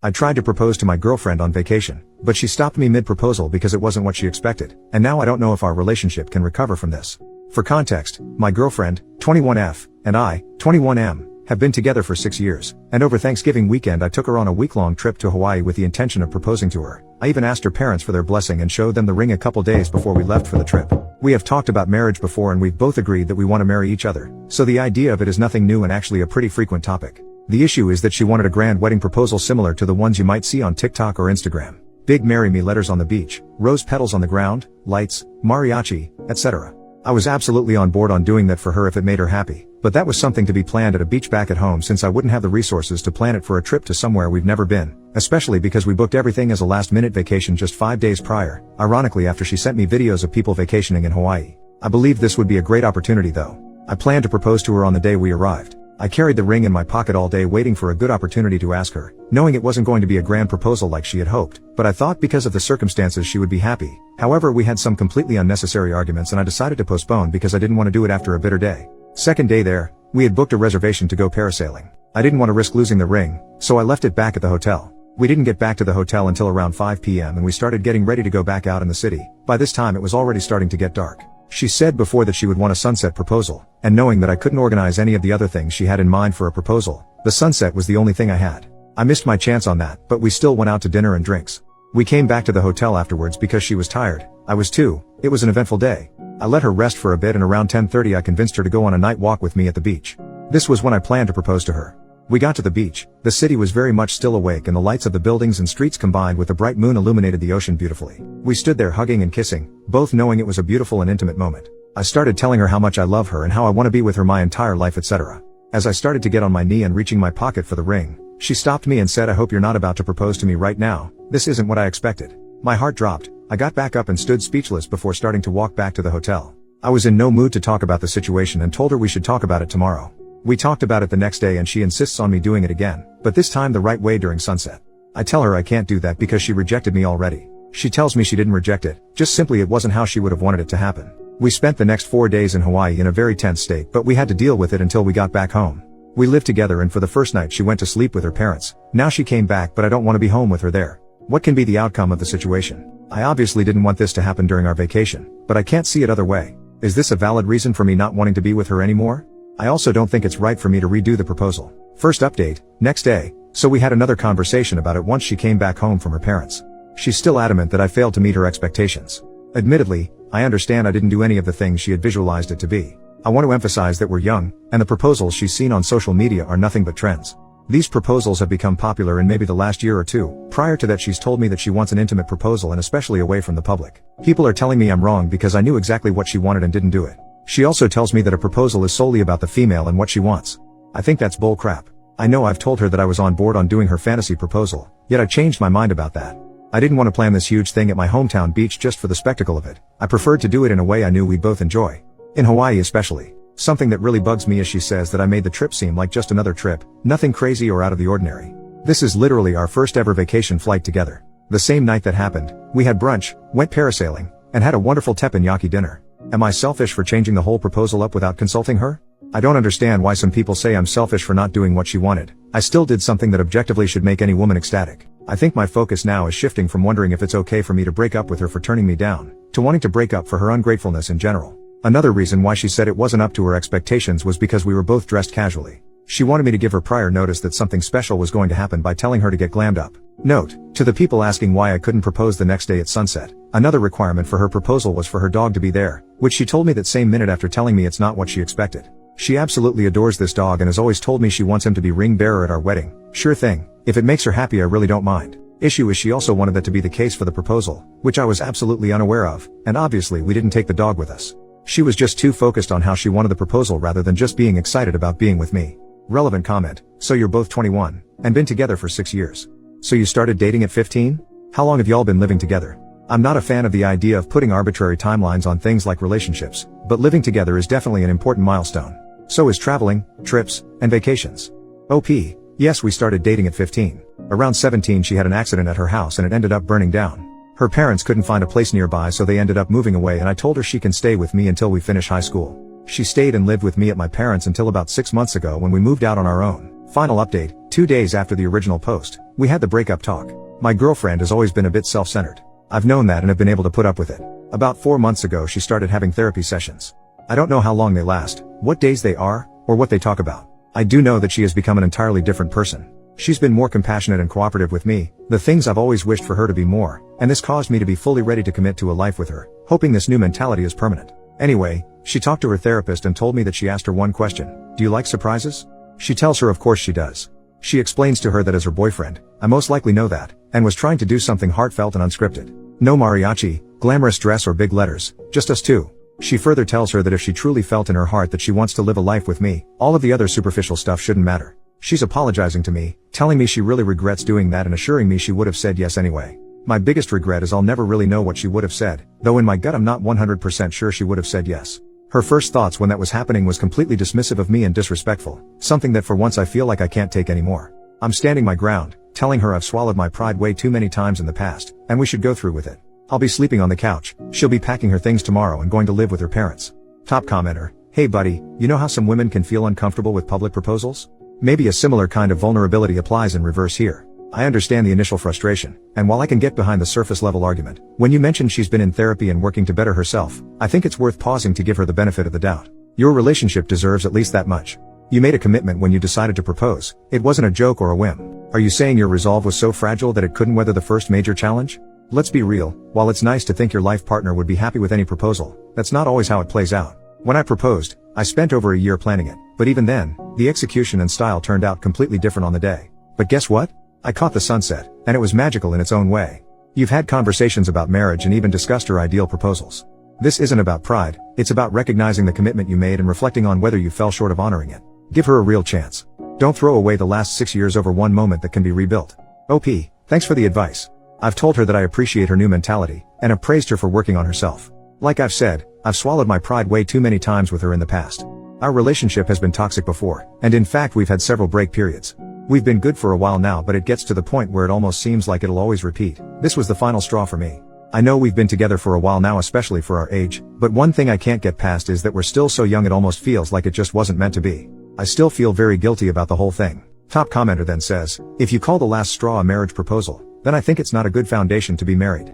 I tried to propose to my girlfriend on vacation, but she stopped me mid-proposal because it wasn't what she expected, and now I don't know if our relationship can recover from this. For context, my girlfriend, 21F, and I, 21M, have been together for 6 years, and over Thanksgiving weekend I took her on a week-long trip to Hawaii with the intention of proposing to her. I even asked her parents for their blessing and showed them the ring a couple days before we left for the trip. We have talked about marriage before and we've both agreed that we want to marry each other, so the idea of it is nothing new and actually a pretty frequent topic. The issue is that she wanted a grand wedding proposal similar to the ones you might see on TikTok or Instagram. Big marry me letters on the beach, rose petals on the ground, lights, mariachi, etc. I was absolutely on board on doing that for her if it made her happy, but that was something to be planned at a beach back at home since I wouldn't have the resources to plan it for a trip to somewhere we've never been, especially because we booked everything as a last-minute vacation just 5 days prior, ironically after she sent me videos of people vacationing in Hawaii. I believed this would be a great opportunity though. I planned to propose to her on the day we arrived. I carried the ring in my pocket all day waiting for a good opportunity to ask her, knowing it wasn't going to be a grand proposal like she had hoped, but I thought because of the circumstances she would be happy. However, we had some completely unnecessary arguments and I decided to postpone because I didn't want to do it after a bitter day. Second day there, we had booked a reservation to go parasailing. I didn't want to risk losing the ring, so I left it back at the hotel. We didn't get back to the hotel until around 5 p.m. and we started getting ready to go back out in the city. By this time it was already starting to get dark. She said before that she would want a sunset proposal, and knowing that I couldn't organize any of the other things she had in mind for a proposal, the sunset was the only thing I had. I missed my chance on that, but we still went out to dinner and drinks. We came back to the hotel afterwards because she was tired. I was too. It was an eventful day. I let her rest for a bit and around 10:30 I convinced her to go on a night walk with me at the beach. This was when I planned to propose to her. We got to the beach. The city was very much still awake and the lights of the buildings and streets combined with the bright moon illuminated the ocean beautifully. We stood there hugging and kissing, both knowing it was a beautiful and intimate moment. I started telling her how much I love her and how I want to be with her my entire life, etc. As I started to get on my knee and reaching my pocket for the ring, she stopped me and said, "I hope you're not about to propose to me right now. This isn't what I expected." My heart dropped. I got back up and stood speechless before starting to walk back to the hotel. I was in no mood to talk about the situation and told her we should talk about it tomorrow. We talked about it the next day and she insists on me doing it again, but this time the right way during sunset. I tell her I can't do that because she rejected me already. She tells me she didn't reject it, just simply it wasn't how she would have wanted it to happen. We spent the next 4 days in Hawaii in a very tense state, but we had to deal with it until we got back home. We lived together and for the first night she went to sleep with her parents. Now she came back but I don't want to be home with her there. What can be the outcome of the situation? I obviously didn't want this to happen during our vacation, but I can't see it other way. Is this a valid reason for me not wanting to be with her anymore? I also don't think it's right for me to redo the proposal. First update, next day, so we had another conversation about it once she came back home from her parents. She's still adamant that I failed to meet her expectations. Admittedly, I understand I didn't do any of the things she had visualized it to be. I want to emphasize that we're young, and the proposals she's seen on social media are nothing but trends. These proposals have become popular in maybe the last year or two. Prior to that she's told me that she wants an intimate proposal and especially away from the public. People are telling me I'm wrong because I knew exactly what she wanted and didn't do it. She also tells me that a proposal is solely about the female and what she wants. I think that's bull crap. I know I've told her that I was on board on doing her fantasy proposal, yet I changed my mind about that. I didn't want to plan this huge thing at my hometown beach just for the spectacle of it. I preferred to do it in a way I knew we'd both enjoy. In Hawaii especially. Something that really bugs me is she says that I made the trip seem like just another trip, nothing crazy or out of the ordinary. This is literally our first ever vacation flight together. The same night that happened, we had brunch, went parasailing, and had a wonderful teppanyaki dinner. Am I selfish for changing the whole proposal up without consulting her? I don't understand why some people say I'm selfish for not doing what she wanted. I still did something that objectively should make any woman ecstatic. I think my focus now is shifting from wondering if it's okay for me to break up with her for turning me down, to wanting to break up for her ungratefulness in general. Another reason why she said it wasn't up to her expectations was because we were both dressed casually. She wanted me to give her prior notice that something special was going to happen by telling her to get glammed up. Note, to the people asking why I couldn't propose the next day at sunset, another requirement for her proposal was for her dog to be there, which she told me that same minute after telling me it's not what she expected. She absolutely adores this dog and has always told me she wants him to be ring bearer at our wedding. Sure thing, if it makes her happy I really don't mind. Issue is she also wanted that to be the case for the proposal, which I was absolutely unaware of, and obviously we didn't take the dog with us. She was just too focused on how she wanted the proposal rather than just being excited about being with me. Relevant comment, so you're both 21, and been together for 6 years. So you started dating at 15? How long have y'all been living together? I'm not a fan of the idea of putting arbitrary timelines on things like relationships, but living together is definitely an important milestone. So is traveling, trips, and vacations. OP, yes, we started dating at 15. Around 17 she had an accident at her house and it ended up burning down. Her parents couldn't find a place nearby so they ended up moving away and I told her she can stay with me until we finish high school. She stayed and lived with me at my parents until about 6 months ago when we moved out on our own. Final update, 2 days after the original post, we had the breakup talk. My girlfriend has always been a bit self-centered. I've known that and have been able to put up with it. About 4 months ago she started having therapy sessions. I don't know how long they last, what days they are, or what they talk about. I do know that she has become an entirely different person. She's been more compassionate and cooperative with me, the things I've always wished for her to be more, and this caused me to be fully ready to commit to a life with her, hoping this new mentality is permanent. Anyway, she talked to her therapist and told me that she asked her one question: do you like surprises? She tells her of course she does. She explains to her that as her boyfriend, I most likely know that, and was trying to do something heartfelt and unscripted. No mariachi, glamorous dress or big letters, just us two. She further tells her that if she truly felt in her heart that she wants to live a life with me, all of the other superficial stuff shouldn't matter. She's apologizing to me, telling me she really regrets doing that and assuring me she would have said yes anyway. My biggest regret is I'll never really know what she would have said, though in my gut I'm not 100% sure she would have said yes. Her first thoughts when that was happening was completely dismissive of me and disrespectful, something that for once I feel like I can't take anymore. I'm standing my ground, telling her I've swallowed my pride way too many times in the past, and we should go through with it. I'll be sleeping on the couch, she'll be packing her things tomorrow and going to live with her parents. Top commenter: hey buddy, you know how some women can feel uncomfortable with public proposals? Maybe a similar kind of vulnerability applies in reverse here. I understand the initial frustration, and while I can get behind the surface level argument, when you mentioned she's been in therapy and working to better herself, I think it's worth pausing to give her the benefit of the doubt. Your relationship deserves at least that much. You made a commitment when you decided to propose. It wasn't a joke or a whim. Are you saying your resolve was so fragile that it couldn't weather the first major challenge? Let's be real, while it's nice to think your life partner would be happy with any proposal, that's not always how it plays out. When I proposed, I spent over a year planning it, but even then, the execution and style turned out completely different on the day. But guess what? I caught the sunset, and it was magical in its own way. You've had conversations about marriage and even discussed her ideal proposals. This isn't about pride, it's about recognizing the commitment you made and reflecting on whether you fell short of honoring it. Give her a real chance. Don't throw away the last 6 years over one moment that can be rebuilt. OP, thanks for the advice. I've told her that I appreciate her new mentality, and have praised her for working on herself. Like I've said, I've swallowed my pride way too many times with her in the past. Our relationship has been toxic before, and in fact we've had several break periods. We've been good for a while now, but it gets to the point where it almost seems like it'll always repeat. This was the final straw for me. I know we've been together for a while now, especially for our age, but one thing I can't get past is that we're still so young it almost feels like it just wasn't meant to be. I still feel very guilty about the whole thing. Top commenter then says, if you call the last straw a marriage proposal, then I think it's not a good foundation to be married.